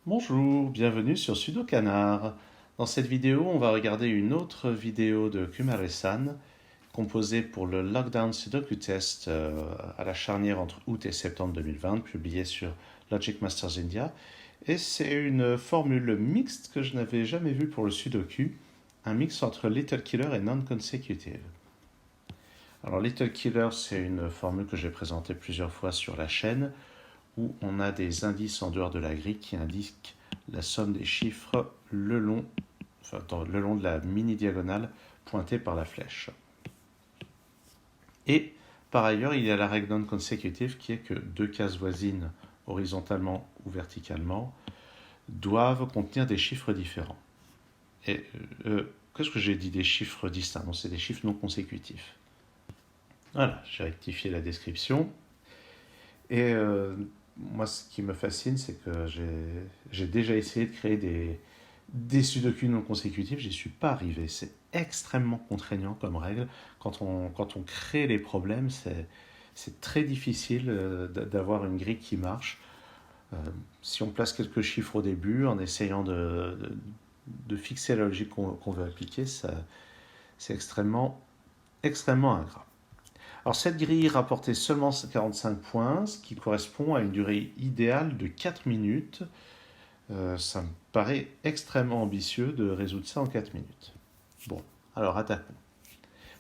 Bonjour, bienvenue sur Sudo Canard. Dans cette vidéo, on va regarder une autre vidéo de Kumare-san composée pour le Lockdown Sudoku Test à la charnière entre août et septembre 2020, publiée sur Logic Masters India. Et c'est une formule mixte que je n'avais jamais vue pour le Sudoku, un mix entre Little Killer et Non-Consecutive. Alors Little Killer, c'est une formule que j'ai présentée plusieurs fois sur la chaîne, où on a des indices en dehors de la grille qui indiquent la somme des chiffres le long de la mini-diagonale pointée par la flèche. Et par ailleurs, il y a la règle non consécutive qui est que deux cases voisines, horizontalement ou verticalement, doivent contenir des chiffres différents. Et qu'est-ce que j'ai dit des chiffres distincts? Non, c'est des chiffres non consécutifs. Voilà, j'ai rectifié la description. Et moi, ce qui me fascine, c'est que j'ai déjà essayé de créer des sudoku non consécutifs, j'y suis pas arrivé. C'est extrêmement contraignant comme règle. Quand on crée les problèmes, c'est très difficile d'avoir une grille qui marche. Si on place quelques chiffres au début, en essayant de fixer la logique qu'on veut appliquer, c'est extrêmement ingrat. Alors cette grille rapportait seulement 45 points, ce qui correspond à une durée idéale de 4 minutes. Ça me paraît extrêmement ambitieux de résoudre ça en 4 minutes. Bon, alors attaquons.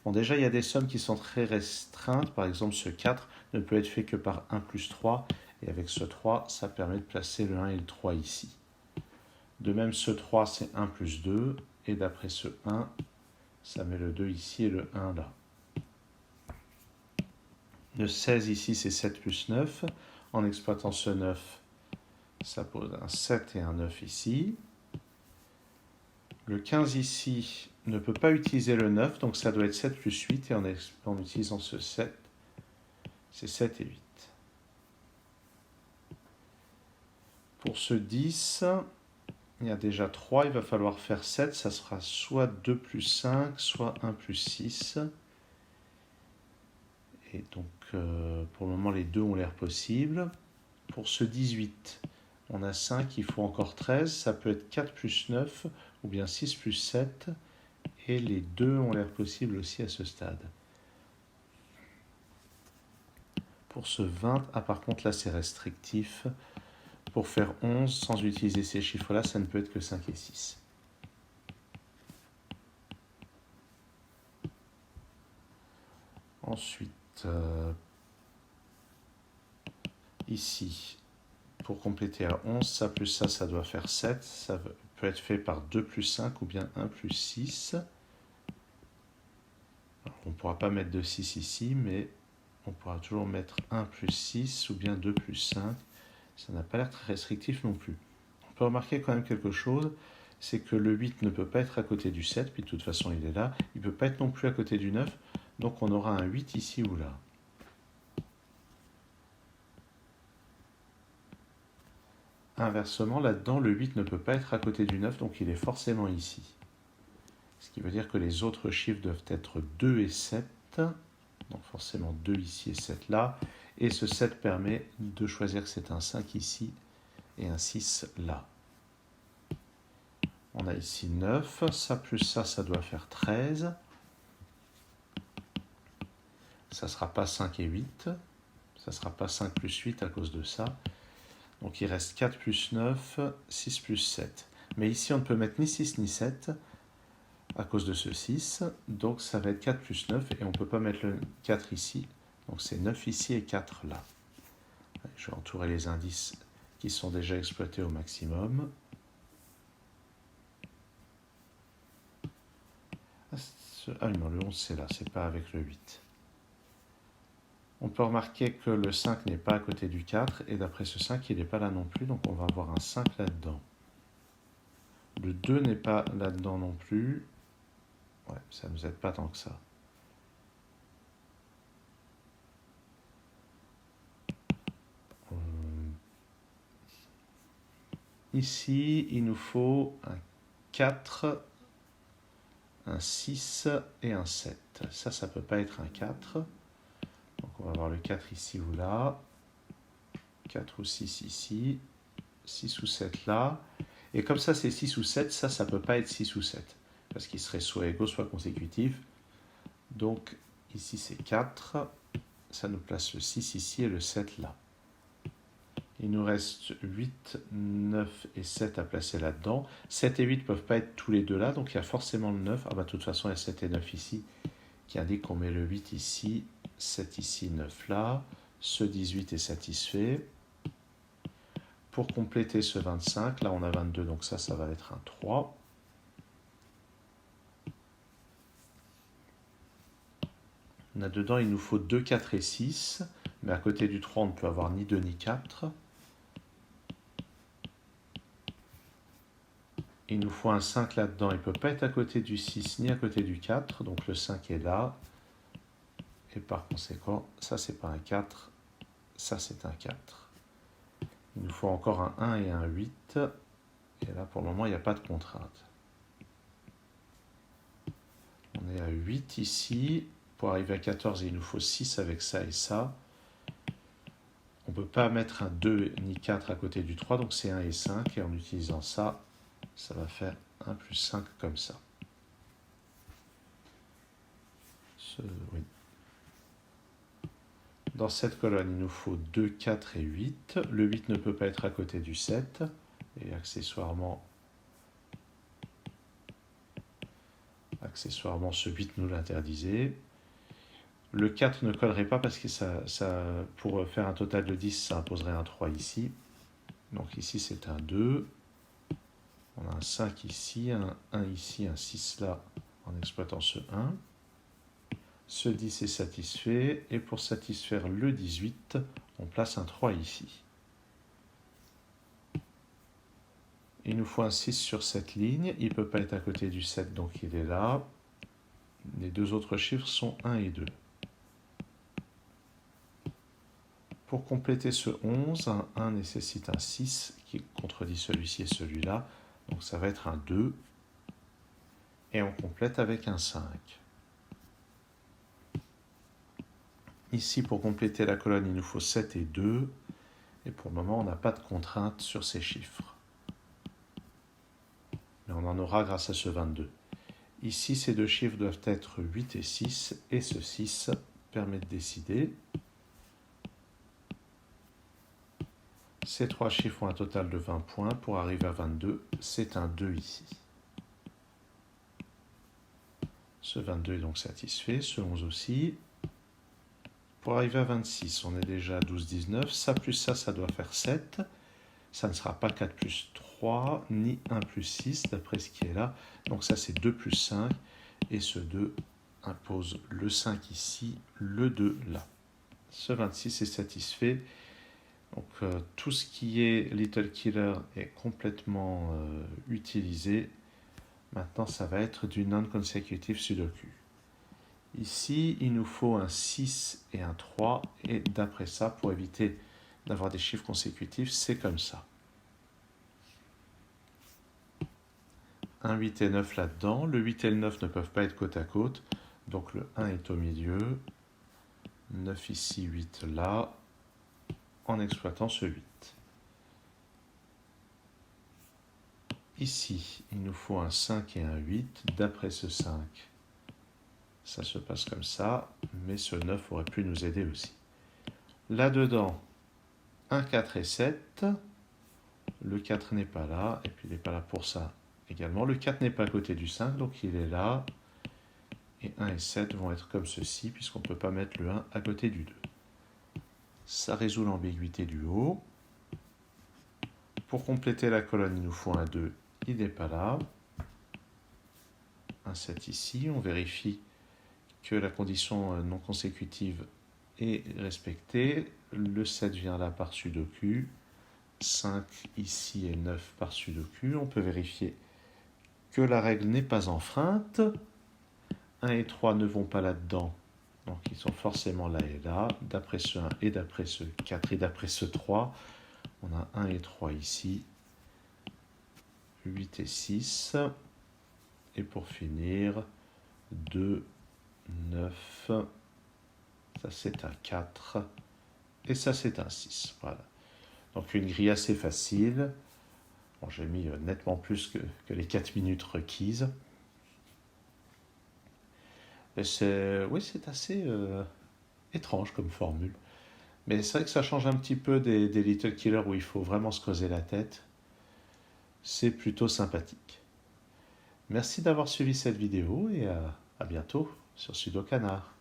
Bon, déjà, il y a des sommes qui sont très restreintes. Par exemple, ce 4 ne peut être fait que par 1 plus 3. Et avec ce 3, ça permet de placer le 1 et le 3 ici. De même, ce 3, c'est 1 plus 2. Et d'après ce 1, ça met le 2 ici et le 1 là. Le 16 ici, c'est 7 plus 9. En exploitant ce 9, ça pose un 7 et un 9 ici. Le 15 ici ne peut pas utiliser le 9, donc ça doit être 7 plus 8. Et en utilisant ce 7, c'est 7 et 8. Pour ce 10, il y a déjà 3, il va falloir faire 7. Ça sera soit 2 plus 5, soit 1 plus 6. Et donc, pour le moment, les deux ont l'air possibles. Pour ce 18, on a 5, il faut encore 13. Ça peut être 4 plus 9 ou bien 6 plus 7. Et les deux ont l'air possibles aussi à ce stade. Pour ce 20, par contre, là, c'est restrictif. Pour faire 11, sans utiliser ces chiffres-là, ça ne peut être que 5 et 6. Ensuite, ici, pour compléter à 11, ça plus ça doit faire 7. Ça peut être fait par 2 plus 5 ou bien 1 plus 6. Alors, on ne pourra pas mettre de 6 ici, mais on pourra toujours mettre 1 plus 6 ou bien 2 plus 5. Ça n'a pas l'air très restrictif non plus. On peut remarquer quand même quelque chose, c'est que le 8 ne peut pas être à côté du 7, puis de toute façon il est là. Il ne peut pas être non plus à côté du 9, donc on aura un 8 ici ou là. Inversement, là-dedans, le 8 ne peut pas être à côté du 9, donc il est forcément ici. Ce qui veut dire que les autres chiffres doivent être 2 et 7, donc forcément 2 ici et 7 là. Et ce 7 permet de choisir que c'est un 5 ici et un 6 là. On a ici 9, ça plus ça doit faire 13. Ça ne sera pas 5 et 8, ça ne sera pas 5 plus 8 à cause de ça. Donc il reste 4 plus 9, 6 plus 7. Mais ici on ne peut mettre ni 6 ni 7 à cause de ce 6. Donc ça va être 4 plus 9 et on ne peut pas mettre le 4 ici. Donc c'est 9 ici et 4 là. Je vais entourer les indices qui sont déjà exploités au maximum. Ah non, le 11 c'est là, c'est pas avec le 8. On peut remarquer que le 5 n'est pas à côté du 4, et d'après ce 5, il n'est pas là non plus, donc on va avoir un 5 là-dedans. Le 2 n'est pas là-dedans non plus. Ouais, ça ne nous aide pas tant que ça. Ici, il nous faut un 4, un 6 et un 7. Ça ne peut pas être un 4. Donc on va avoir le 4 ici ou là. 4 ou 6 ici. 6 ou 7 là. Et comme ça, c'est 6 ou 7, ça ne peut pas être 6 ou 7. Parce qu'il serait soit égaux, soit consécutif. Donc, ici, c'est 4. Ça nous place le 6 ici et le 7 là. Il nous reste 8, 9 et 7 à placer là-dedans. 7 et 8 ne peuvent pas être tous les deux là, donc il y a forcément le 9. Ah bah de toute façon, il y a 7 et 9 ici, qui indique qu'on met le 8 ici, 7 ici, 9 là. Ce 18 est satisfait. Pour compléter ce 25, là on a 22, donc ça va être un 3. Là-dedans, il nous faut 2, 4 et 6, mais à côté du 3, on ne peut avoir ni 2 ni 4. Il nous faut un 5 là-dedans, il ne peut pas être à côté du 6 ni à côté du 4, donc le 5 est là. Et par conséquent, ça c'est pas un 4, ça c'est un 4. Il nous faut encore un 1 et un 8, et là pour le moment il n'y a pas de contrainte. On est à 8 ici, pour arriver à 14 il nous faut 6 avec ça et ça. On ne peut pas mettre un 2 ni 4 à côté du 3, donc c'est 1 et 5, et en utilisant ça, ça va faire 1 plus 5 comme ça. Oui. Dans cette colonne, il nous faut 2, 4 et 8. Le 8 ne peut pas être à côté du 7. Et accessoirement ce 8 nous l'interdisait. Le 4 ne collerait pas parce que pour faire un total de 10, ça imposerait un 3 ici. Donc ici, c'est un 2. On a un 5 ici, un 1 ici, un 6 là, en exploitant ce 1. Ce 10 est satisfait, et pour satisfaire le 18, on place un 3 ici. Il nous faut un 6 sur cette ligne, il ne peut pas être à côté du 7, donc il est là. Les deux autres chiffres sont 1 et 2. Pour compléter ce 11, un 1 nécessite un 6 qui contredit celui-ci et celui-là, donc ça va être un 2. Et on complète avec un 5. Ici, pour compléter la colonne, il nous faut 7 et 2. Et pour le moment, on n'a pas de contrainte sur ces chiffres. Mais on en aura grâce à ce 22. Ici, ces deux chiffres doivent être 8 et 6. Et ce 6 permet de décider. Ces trois chiffres ont un total de 20 points. Pour arriver à 22, c'est un 2 ici. Ce 22 est donc satisfait. Ce 11 aussi. Pour arriver à 26, on est déjà à 12, 19. Ça plus ça doit faire 7. Ça ne sera pas 4 plus 3, ni 1 plus 6, d'après ce qui est là. Donc ça, c'est 2 plus 5. Et ce 2 impose le 5 ici, le 2 là. Ce 26 est satisfait. Donc tout ce qui est Little Killer est complètement utilisé. Maintenant, ça va être du non-consecutive Sudoku. Ici, il nous faut un 6 et un 3, et d'après ça, pour éviter d'avoir des chiffres consécutifs, c'est comme ça. Un 8 et 9 là-dedans. Le 8 et le 9 ne peuvent pas être côte à côte, donc le 1 est au milieu. 9 ici, 8 là, en exploitant ce 8. Ici, il nous faut un 5 et un 8, d'après ce 5. Ça se passe comme ça, mais ce 9 aurait pu nous aider aussi. Là-dedans, 1, 4 et 7. Le 4 n'est pas là, et puis il n'est pas là pour ça également. Le 4 n'est pas à côté du 5, donc il est là. Et 1 et 7 vont être comme ceci, puisqu'on ne peut pas mettre le 1 à côté du 2. Ça résout l'ambiguïté du haut. Pour compléter la colonne, il nous faut un 2, il n'est pas là. Un 7 ici, on vérifie que la condition non consécutive est respectée. Le 7 vient là par Sudoku. 5 ici et 9 par Sudoku. On peut vérifier que la règle n'est pas enfreinte. 1 et 3 ne vont pas là-dedans, donc ils sont forcément là et là. D'après ce 1 et d'après ce 4 et d'après ce 3, on a 1 et 3 ici. 8 et 6. Et pour finir, 2, 9, ça c'est un 4, et ça c'est un 6. Voilà. Donc une grille assez facile. Bon, j'ai mis nettement plus que les 4 minutes requises. Et oui, c'est assez étrange comme formule. Mais c'est vrai que ça change un petit peu des Little Killers où il faut vraiment se creuser la tête. C'est plutôt sympathique. Merci d'avoir suivi cette vidéo et à bientôt sur Sudokanar.